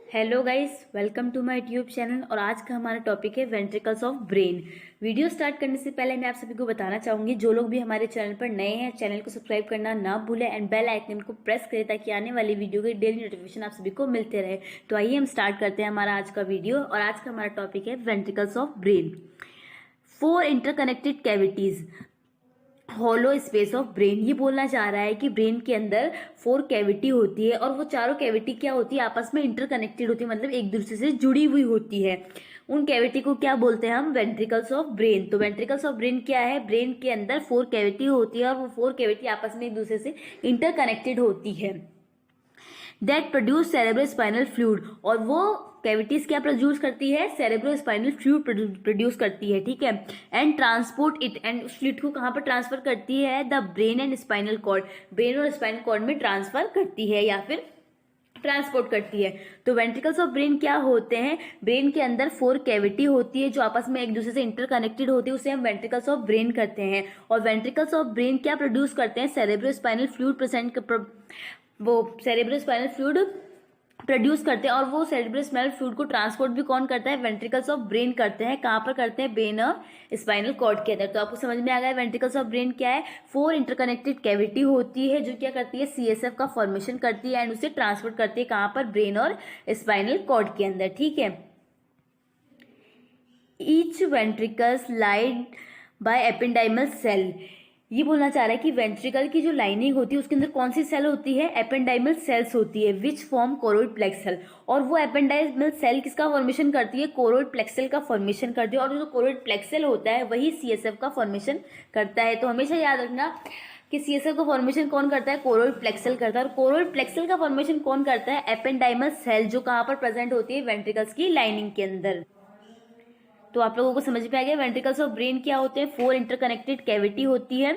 Hello guys, welcome to my YouTube channel. और आज का हमारा टॉपिक है ventricles of brain. Video start करने से पहले मैं आप सभी को बताना चाहूंगी, जो लोग भी हमारे चैनल पर नए हैं चैनल को सब्सक्राइब करना ना भूलें एंड बेल आइकन को प्रेस करें ताकि आने वाली वीडियो के डेली नोटिफिकेशन आप सभी को मिलते रहे। तो आइए हम स्टार्ट करते हैं हमारा आज का वीडियो। और आज का हमारा टॉपिक है ventricles of brain. 4 interconnected cavities, hollow space of brain. ये बोलना चाह रहा है कि ब्रेन के अंदर 4 कैविटी होती है और वो चारों कैविटी क्या होती है, आपस में इंटरकनेक्टेड होती है, मतलब एक दूसरे से जुड़ी हुई होती है। उन कैविटी को क्या बोलते हैं हम? Ventricles of brain. तो वेंट्रिकल्स ऑफ ब्रेन क्या है? ब्रेन के अंदर 4 कैविटी होती है और वो 4 कैविटी आपस में एक दूसरे से इंटरकनेक्टेड होती है। दैट प्रोड्यूस सेरेब्रोस्पाइनल फ्लूइड, और वो कैविटीज क्या प्रोड्यूस करती है? सेरेब्रोस्पाइनल फ्लूइड प्रोड्यूस करती है, ठीक है। एंड ट्रांसपोर्ट इट, एंड उस फ्लूइड को कहाँ पर ट्रांसफर करती है? The brain and spinal cord, brain और स्पाइनल कॉर्ड में ट्रांसफर करती है या फिर ट्रांसपोर्ट करती है। तो वेंट्रिकल्स ऑफ ब्रेन क्या होते हैं? ब्रेन के अंदर 4 कैविटी होती है जो आपस में एक दूसरे से इंटरकनेक्टेड होती है, उसे हम वेंट्रिकल्स ऑफ ब्रेन करते हैं। और वेंट्रिकल्स ऑफ ब्रेन क्या प्रोड्यूस करते हैं? सेरेब्रोस्पाइनल फ्लूइड वो सेरेब्रोस्पाइनल फ्लूइड प्रोड्यूस करते हैं। और वो सेरेब्रोस्पाइनल फ्लूइड को ट्रांसपोर्ट भी कौन करता है? वेंट्रिकल्स ऑफ ब्रेन करते हैं। कहाँ पर करते हैं? ब्रेन और स्पाइनल कॉर्ड के अंदर। तो आपको समझ में आ गया वेंट्रिकल्स ऑफ ब्रेन क्या है? 4 इंटरकनेक्टेड कैविटी होती है जो क्या करती है? सीएसएफ का फॉर्मेशन करती है एंड उसे ट्रांसपोर्ट करती है कहाँ पर? ब्रेन और स्पाइनल कॉर्ड के अंदर, ठीक है। ईच वेंट्रिकल्स लाइड बाय एपेंडाइमल सेल। ये बोलना चाह रहा है कि वेंट्रिकल की जो लाइनिंग होती है उसके अंदर कौन सी सेल होती है? एपेंडाइमल सेल्स होती है, विच फॉर्म कोरोइड प्लेक्सल। और वो एपेंडाइमल सेल किसका फॉर्मेशन करती है? कोरोइड प्लेक्सल का फॉर्मेशन करती है। और जो कोरोइड प्लेक्सल होता है वही सीएसएफ का फॉर्मेशन करता है। तो हमेशा याद रखना कि सीएसएफ का फॉर्मेशन कौन करता है? कोरोइड प्लेक्सल करता है। और कोरोइड प्लेक्सल का फॉर्मेशन कौन करता है? एपेंडाइमल सेल, जो कहाँ पर प्रेजेंट होती है? वेंट्रिकल्स की लाइनिंग के अंदर। तो आप लोगों को समझ में आ गया वेंट्रिकल्स ऑफ ब्रेन क्या होते हैं? 4 इंटरकनेक्टेड कैविटी होती है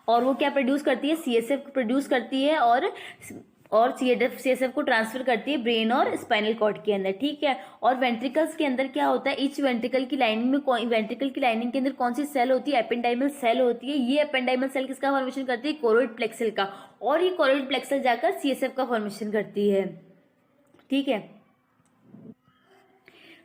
और वो क्या प्रोड्यूस करती है? सीएसएफ प्रोड्यूस करती है और सीएसएफ को ट्रांसफर करती है ब्रेन और स्पाइनल कॉर्ड के अंदर, ठीक है। और वेंट्रिकल्स के अंदर क्या होता है? ईच वेंट्रिकल की लाइनिंग में वेंट्रिकल की लाइनिंग के अंदर कौन सी सेल होती है? एपेंडाइमल सेल होती है। ये एपेंडाइमल सेल किसका फॉर्मेशन करती है? कोरोइड प्लेक्सल का। और ये कोरोइड प्लेक्सल जाकर सीएसएफ का फॉर्मेशन करती है, ठीक है।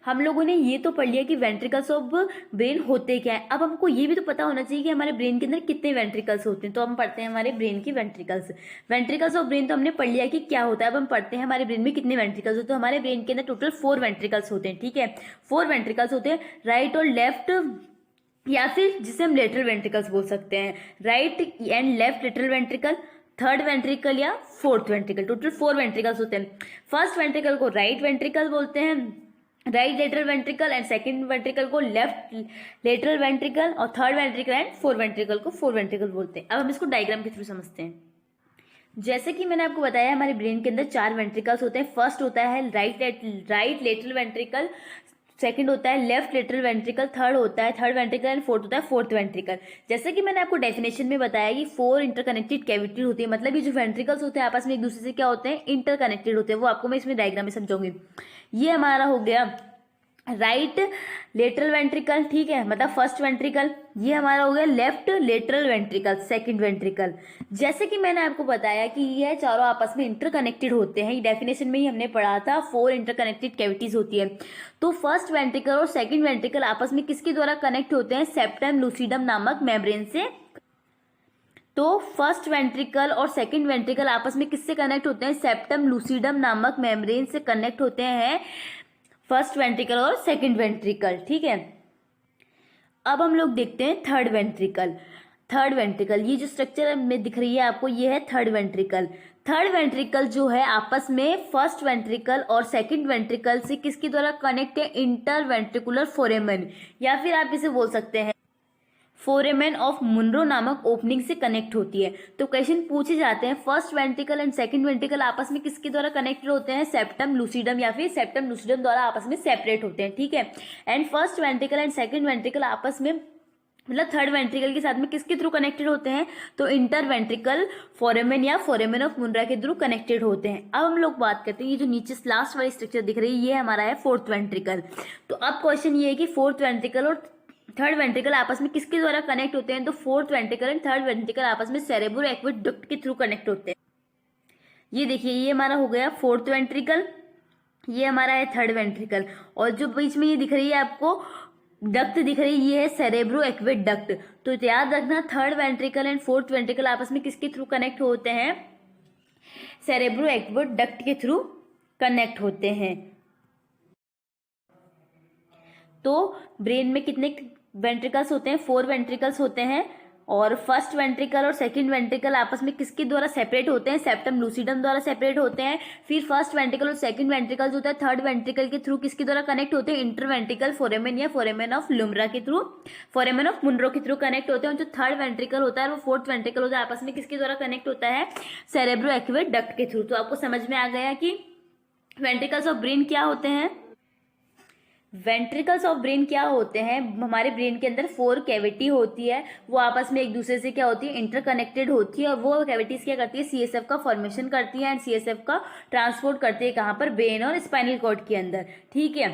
हम लोगों ने ये तो पढ़ लिया कि वेंट्रिकल्स ऑफ ब्रेन होते क्या है। अब हमको ये भी तो पता होना चाहिए कि हमारे ब्रेन के अंदर कितने वेंट्रिकल्स होते हैं। तो हम पढ़ते हैं हमारे ब्रेन की वेंट्रिकल्स ऑफ ब्रेन तो हमने पढ़ लिया कि क्या होता है। अब हम पढ़ते हैं हमारे ब्रेन में कितने वेंट्रिकल्स होते हैं। हमारे ब्रेन के अंदर टोटल 4 वेंट्रिकल्स होते हैं, ठीक है। 4 वेंट्रिकल्स होते हैं, राइट और लेफ्ट, या फिर जिसे हम लेटरल वेंट्रिकल्स बोल सकते हैं। Right and left lateral ventricle, third ventricle या फोर्थ वेंट्रिकल। टोटल 4 वेंट्रिकल्स होते हैं। फर्स्ट वेंट्रिकल को राइट वेंट्रिकल बोलते हैं, right lateral ventricle, and second ventricle को लेफ्ट लेटरल वेंट्रिकल, और third ventricle and fourth ventricle को फोर वेंट्रिकल बोलते हैं। अब हम इसको डायग्राम के थ्रू समझते हैं। जैसे कि मैंने आपको बताया हमारे ब्रेन के अंदर 4 वेंट्रिकल्स होते हैं। फर्स्ट होता है राइट लेटरल वेंट्रिकल, सेकंड होता है लेफ्ट लेटरल वेंट्रिकल, थर्ड होता है थर्ड वेंट्रिकल एंड फोर्थ होता है फोर्थ वेंट्रिकल। जैसे कि मैंने आपको डेफिनेशन में बताया कि 4 इंटरकनेक्टेड कैविटी होती है, मतलब ये जो वेंट्रिकल्स होते हैं आपस में एक दूसरे से क्या होते हैं? इंटरकनेक्टेड होते हैं। वो आपको मैं इसमें डायग्राम में समझाऊंगी। ये हमारा हो गया राइट लेटरल वेंट्रिकल, ठीक है, मतलब फर्स्ट वेंट्रिकल। ये हमारा हो गया left lateral ventricle, second ventricle. जैसे कि मैंने आपको बताया कि ये चारों आपस में इंटरकनेक्टेड होते हैं। ये डेफिनेशन में ही हमने पढ़ा था, 4 इंटरकनेक्टेड कैविटीज होती है। तो फर्स्ट वेंट्रिकल और सेकंड वेंट्रिकल आपस में किसके द्वारा कनेक्ट होते हैं? सेप्टम लूसिडम नामक मेम्ब्रेन से। तो फर्स्ट वेंट्रिकल और सेकंड वेंट्रिकल आपस में किससे कनेक्ट होते हैं? सेप्टम लूसिडम नामक मेम्ब्रेन से कनेक्ट होते हैं फर्स्ट वेंट्रिकल और सेकंड वेंट्रिकल, ठीक है। अब हम लोग देखते हैं थर्ड वेंट्रिकल। ये जो स्ट्रक्चर में दिख रही है आपको, ये है थर्ड वेंट्रिकल। थर्ड वेंट्रिकल जो है आपस में फर्स्ट वेंट्रिकल और सेकंड वेंट्रिकल से किसके द्वारा कनेक्ट है? इंटर वेंट्रिकुलर फोरेमन, या फिर आप इसे बोल सकते हैं फोरेमेन ऑफ मुनरो नामक ओपनिंग से कनेक्ट होती है। तो क्वेश्चन पूछे जाते हैं first ventricle and second ventricle आपस में किसके द्वारा कनेक्टेड होते हैं? सेप्टम लूसिडम या फिर सेप्टम लूसिडम द्वारा आपस में सेपरेट होते हैं, ठीक है। And first ventricle and second ventricle आपस में, मतलब थर्ड वेंट्रिकल के साथ में किसके थ्रू कनेक्टेड होते हैं? तो इंटर वेंट्रिकल फोरेमेन या फोरेमेन ऑफ मुनरा के थ्रू कनेक्टेड होते हैं। अब हम लोग बात करते हैं, ये जो नीचे लास्ट वाली स्ट्रक्चर दिख रही है ये हमारा है फोर्थ वेंट्रिकल। तो अब क्वेश्चन ये है कि फोर्थ वेंट्रिकल और थर्ड वेंट्रिकल आपस में किसके द्वारा कनेक्ट होते हैं? तो fourth ventricle and third ventricle आपस में सेरेब्रो एक्वेडक्ट के थ्रू कनेक्ट होते हैं। ये देखिए, ये हमारा हो गया फोर्थ वेंट्रिकल ये हमारा है थर्ड वेंट्रिकल। और जो बीच में ये दिख रही है आपको डक्ट दिख रही है, ये है सेरेब्रो एक्वेडक्ट। तो याद रखना third ventricle and fourth ventricle आपस में किसके थ्रू कनेक्ट होते हैं? सेरेब्रो एक्वेडक्ट के थ्रू कनेक्ट होते हैं। तो ब्रेन में कितने वेंट्रिकल्स होते हैं? 4 वेंट्रिकल्स होते हैं। और फर्स्ट वेंट्रिकल और सेकंड वेंट्रिकल आपस में किसके द्वारा सेपरेट होते हैं? सेप्टम लूसिडम द्वारा सेपरेट होते हैं। फिर फर्स्ट वेंट्रिकल और सेकंड वेंट्रिकल जो होता है थर्ड वेंट्रिकल के थ्रू किसके द्वारा कनेक्ट होते हैं? इंटरवेंट्रिकल फोरेमेन या फोरेमेन ऑफ लुम्ब्रा के थ्रू, फोरेमेन ऑफ मुनरो के थ्रू कनेक्ट होते हैं। जो थर्ड वेंट्रिकल होता है वो फोर्थ वेंट्रिकल होता है, आपस में किसके द्वारा कनेक्ट होता है? सेरेब्रो एक्वेडक्ट के थ्रू। तो आपको समझ में आ गया कि वेंट्रिकल्स ऑफ ब्रेन क्या होते हैं? वेंट्रिकल्स ऑफ ब्रेन क्या होते हैं? हमारे ब्रेन के अंदर 4 कैविटी होती है, वो आपस में एक दूसरे से क्या होती है? इंटरकनेक्टेड होती है। और वो कैविटीज क्या करती है? सीएसएफ का फॉर्मेशन करती है एंड सीएसएफ का ट्रांसपोर्ट करती है कहाँ पर? ब्रेन और स्पाइनल कॉर्ड के अंदर। ठीक है,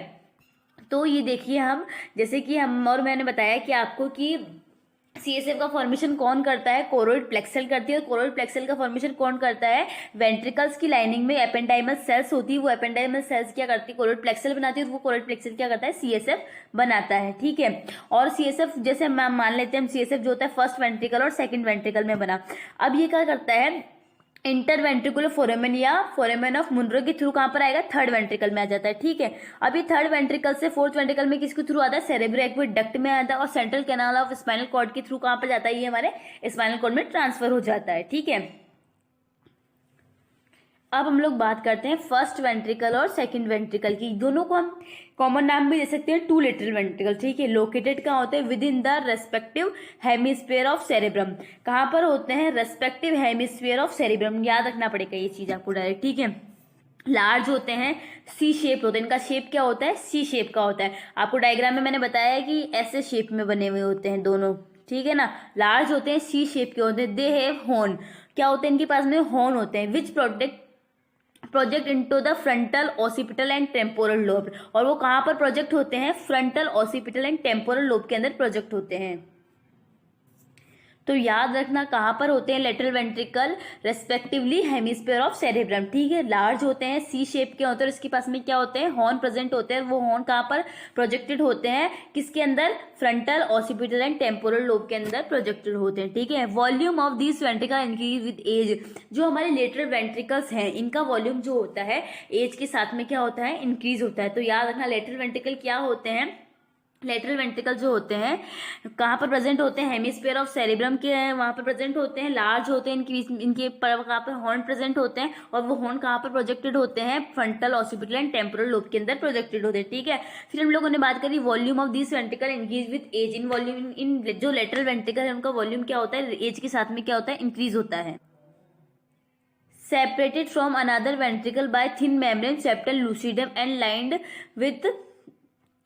तो ये देखिए हम, जैसे कि हम और मैंने बताया कि आपको कि सीएसएफ का फॉर्मेशन कौन करता है? कोरोइड प्लेक्सल करती है। और कोरोइड प्लेक्सल का फॉर्मेशन कौन करता है? वेंट्रिकल्स की लाइनिंग में एपेंडाइमल सेल्स होती है, वो एपेंडाइमल सेल्स क्या करती है? कोरोइड प्लेक्सल बनाती है। और वो कोरोइड प्लेक्सल क्या करता है? सीएसएफ बनाता है। ठीक है, और सीएसएफ जैसे हम मान लेते हैं, हम सीएसएफ जो होता है फर्स्ट वेंट्रिकल और सेकंड वेंट्रिकल में बना। अब ये क्या करता है? इंटरवेंट्रिकुलर फोरेमेन या फोरेमेन ऑफ मुनरो के थ्रू कहाँ पर आएगा? थर्ड वेंट्रिकल में आ जाता है। ठीक है, अभी थर्ड वेंट्रिकल से फोर्थ वेंट्रिकल में किसके थ्रू आता है? सेरेब्रो एक्वेडक्ट में आता है। और central canal of spinal cord के थ्रू कहाँ पर जाता है? ये हमारे स्पाइनल कॉर्ड में ट्रांसफर हो जाता है। ठीक है, अब हम लोग बात करते हैं फर्स्ट वेंट्रिकल और सेकंड वेंट्रिकल की। दोनों को हम कॉमन नाम भी दे सकते हैं, 2 लेटरल वेंट्रिकल। ठीक है, लोकेटेड कहाँ होते हैं? With in the respective hemisphere of cerebrum. कहाँ पर होते हैं? Respective hemisphere of cerebrum. याद रखना पड़ेगा ये चीज आपको डायरेक्ट। ठीक है, लार्ज होते हैं, सी शेप होते हैं। इनका शेप क्या होता है? सी शेप का होता है। आपको डायग्राम में मैंने बताया है कि ऐसे शेप में बने हुए होते हैं दोनों। ठीक है ना, लार्ज होते हैं, सी शेप के होते हैं। दे हैव हॉर्न, क्या होते हैं? इनके पास में हॉर्न होते हैं। Which project into the frontal occipital and temporal lobe. और वो कहाँ पर प्रोजेक्ट होते हैं? Frontal occipital and temporal lobe के अंदर प्रोजेक्ट होते हैं। तो याद रखना कहाँ पर होते हैं? Lateral ventricle respectively hemisphere of cerebrum. ठीक है, लार्ज होते हैं, सी शेप के होते हैं। और इसके पास में क्या होते हैं? हॉर्न प्रेजेंट होते हैं। वो हॉर्न कहाँ पर प्रोजेक्टेड होते हैं? किसके अंदर? Frontal occipital and temporal lobe के अंदर प्रोजेक्टेड होते हैं। ठीक है, volume of this ventricle increase with age. जो हमारे लेटरल वेंट्रिकल्स हैं इनका वॉल्यूम जो होता है एज के साथ में क्या होता है? इंक्रीज होता है। तो याद रखना लेटरल वेंट्रिकल क्या होते हैं? लेटरल वेंट्रिकल जो होते हैं कहाँ पर प्रेजेंट होते हैं? हेमिस्फीयर ऑफ सेरेब्रम के वहाँ पर प्रेजेंट होते हैं। लार्ज होते हैं, इनके कहाँ पर? हॉर्न प्रेजेंट होते हैं। और वो हॉर्न कहाँ पर प्रोजेक्टेड होते हैं? Frontal occipital and temporal lobe के अंदर प्रोजेक्टेड होते हैं। ठीक है, फिर हम लोगों ने बात करी volume of this ventricle increase with age. In volume, इन जो लेटरल वेंट्रिकल है उनका वॉल्यूम क्या होता है? एज के साथ में क्या होता है? इंक्रीज होता है। Separated from another ventricle bye thin membrane septal lucidum and lined with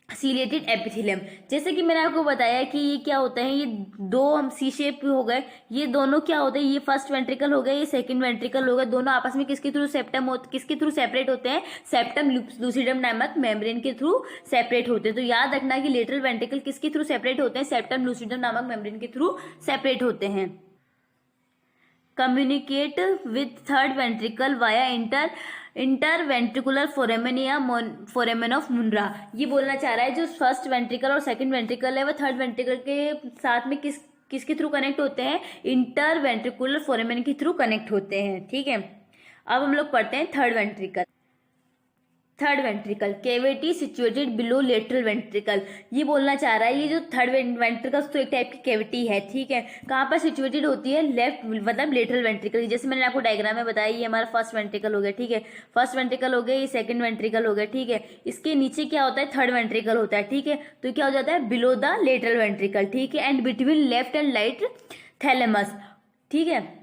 ciliated epithelium. जैसे कि मैंने आपको बताया कि ये क्या होता है? ये दो हम सी शेप हो गए, ये दोनों क्या होते हैं? ये फर्स्ट वेंट्रिकल हो गया, ये सेकंड वेंट्रिकल हो गया। दोनों आपस में किसके थ्रू किसके थ्रू सेपरेट होते हैं? सेप्टम लूसिडम नामक मेम्ब्रेन के थ्रू सेपरेट होते हैं। तो याद रखना कि लेटरल वेंट्रिकल किसके थ्रू सेपरेट होते हैं? सेप्टम लूसिडम नामक मेम्ब्रेन के थ्रू सेपरेट होते हैं। Communicate with third ventricle via interventricular foramen या फोरेमेन ऑफ मुनरा। ये बोलना चाह रहा है जो फर्स्ट वेंट्रिकल और सेकंड वेंट्रिकल है वो थर्ड वेंट्रिकल के साथ में किसके थ्रू कनेक्ट होते हैं? इंटरवेंट्रिकुलर फोरेमेन के थ्रू कनेक्ट होते हैं। ठीक है, अब हम लोग पढ़ते हैं third ventricle. Third ventricle cavity situated below lateral ventricle. ये बोलना चाह रहा है ये जो थर्ड वेंट्रिकल तो एक टाइप की कैविटी है। ठीक है, कहाँ पर सिचुएटेड होती है? लेफ्ट मतलब लेटरल वेंट्रिकल। जैसे मैंने आपको डायग्राम में बताया ये हमारा फर्स्ट वेंट्रिकल हो गया। ठीक है, फर्स्ट वेंट्रिकल हो गया, ये सेकंड वेंट्रिकल हो गया। ठीक है, इसके नीचे क्या होता है? थर्ड वेंट्रिकल होता है। ठीक है, तो क्या हो जाता है? Below the lateral ventricle. ठीक है, and between left and right thalamus. ठीक है,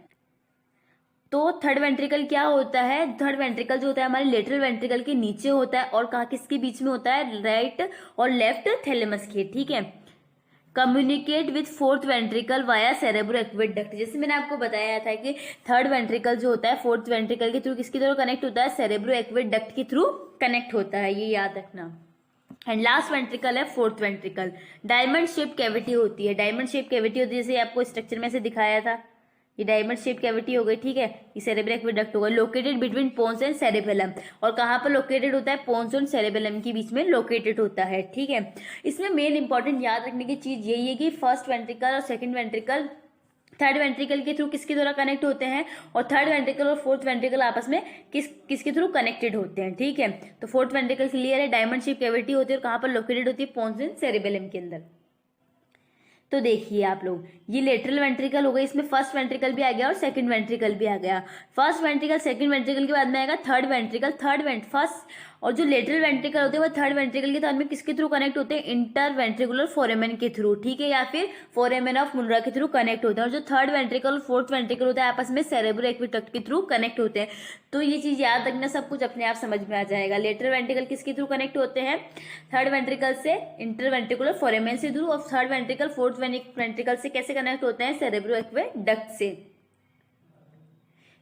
तो थर्ड वेंट्रिकल क्या होता है? थर्ड वेंट्रिकल जो होता है हमारे लेटरल वेंट्रिकल के नीचे होता है। और कहाँ किसके बीच में होता है? राइट और लेफ्ट थैलेमस के। ठीक है, communicate with fourth ventricle via cerebro aqueduct. जैसे मैंने आपको बताया था कि थर्ड वेंट्रिकल जो होता है फोर्थ वेंट्रिकल के थ्रू किसके थ्रू कनेक्ट होता है? सेरेब्रो एक्वेडक्ट के थ्रू कनेक्ट होता है, ये याद रखना। एंड लास्ट वेंट्रिकल है fourth ventricle. Diamond shape cavity होती है। डायमंड शेप कैविटी होती है, जैसे आपको स्ट्रक्चर में से दिखाया था, ये डायमंड शेप कैविटी हो गई, ठीक है। ये सेरेब्रल एक्वेडक्ट होगा, located between pons and cerebellum. और कहाँ पर लोकेटेड होता है? पोन्स और सेरेबेलम के बीच में लोकेटेड होता है, ठीक है। इसमें मेन इंपॉर्टेंट याद रखने की चीज यही है कि फर्स्ट वेंट्रिकल और सेकंड वेंट्रिकल थर्ड वेंट्रिकल के थ्रू किसके द्वारा कनेक्ट होते हैं, और थर्ड वेंट्रिकल और फोर्थ वेंट्रिकल आपस में किसके थ्रू कनेक्टेड होते हैं, ठीक है। तो फोर्थ वेंट्रिकल क्लियर है, डायमंड शेप कैविटी होती है और कहाँ पर लोकेटेड होती है? पोन्स एंड सेरेबेलम के अंदर। तो देखिए आप लोग, ये लेटरल वेंट्रिकल हो गई, इसमें फर्स्ट वेंट्रिकल भी आ गया और सेकंड वेंट्रिकल भी आ गया। फर्स्ट वेंट्रिकल सेकंड वेंट्रिकल के बाद में आएगा थर्ड वेंट्रिकल, फर्स्ट और जो लेटरल वेंट्रिकल होते हैं वो थर्ड वेंट्रिकल के साथ में किसके थ्रू कनेक्ट होते हैं? इंटर वेंट्रिकुलर फोरेमेन के थ्रू, ठीक है, या फिर फोरेमेन ऑफ मुनरा के थ्रू कनेक्ट होते हैं। और जो थर्ड वेंट्रिकल और फोर्थ वेंट्रिकल होता है आपस में सेरेब्रो एक्विडक्ट के थ्रू कनेक्ट होते हैं। तो ये चीज याद रखना, सब कुछ अपने आप समझ में आ जाएगा। लेटरल वेंट्रिकल किसके थ्रू कनेक्ट होते हैं? थर्ड वेंट्रिकल से इंटर वेंट्रिकुलर फोरेमेन से थ्रू, और थर्ड वेंट्रिकल फोर्थ वेंट्रिकल से कैसे कनेक्ट होते हैं? सेरेब्रो एक्विडक्ट से।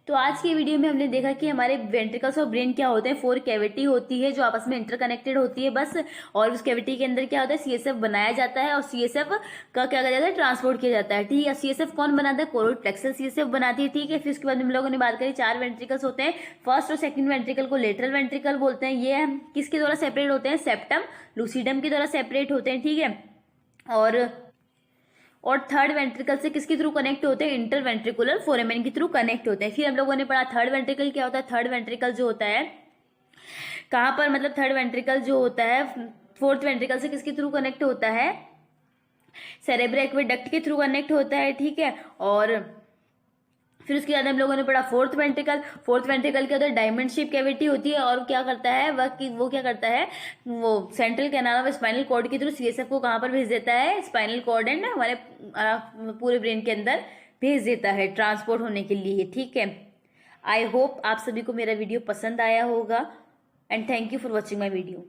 तो आज की वीडियो में हमने देखा कि हमारे वेंट्रिकल्स और ब्रेन क्या होते हैं। 4 कैविटी होती है जो आपस में इंटरकनेक्टेड होती है बस, और उस कैविटी के अंदर क्या होता है? सीएसएफ बनाया जाता है और सीएसएफ का क्या किया जाता है? ट्रांसपोर्ट किया जाता है, ठीक है। सीएसएफ कौन बनाता है? कोरोइड प्लेक्सस सीएसएफ बनाती है, ठीक है। फिर उसके बाद हम लोगों ने बात करी 4 वेंट्रिकल्स होते हैं। फर्स्ट और सेकंड वेंट्रिकल को लेटरल वेंट्रिकल बोलते हैं। ये किसके द्वारा सेपरेट होते हैं? सेप्टम लूसिडम के द्वारा सेपरेट होते हैं, ठीक है। और थर्ड वेंट्रिकल से किसके थ्रू कनेक्ट होते हैं? इंटर वेंट्रिकुलर फोरेमेन के थ्रू कनेक्ट होते हैं। फिर हम लोगों ने पढ़ा थर्ड वेंट्रिकल क्या होता है। थर्ड वेंट्रिकल जो होता है कहाँ पर, मतलब थर्ड वेंट्रिकल जो होता है फोर्थ वेंट्रिकल से किसके थ्रू कनेक्ट होता है? सेरेब्रो एक्वेडक्ट के थ्रू कनेक्ट होता है, ठीक है। और फिर उसके बाद हम लोगों ने पढ़ा फोर्थ वेंट्रिकल के अंदर डायमंड शेप कैविटी होती है, और क्या करता है वो क्या करता है? वो central canal of spinal cord के थ्रू सीएसएफ को कहाँ पर भेज देता है? स्पाइनल कॉर्ड एंड हमारे पूरे ब्रेन के अंदर भेज देता है ट्रांसपोर्ट होने के लिए, ठीक है। आई होप आप सभी को मेरा वीडियो पसंद आया होगा, and thank you for watching my video.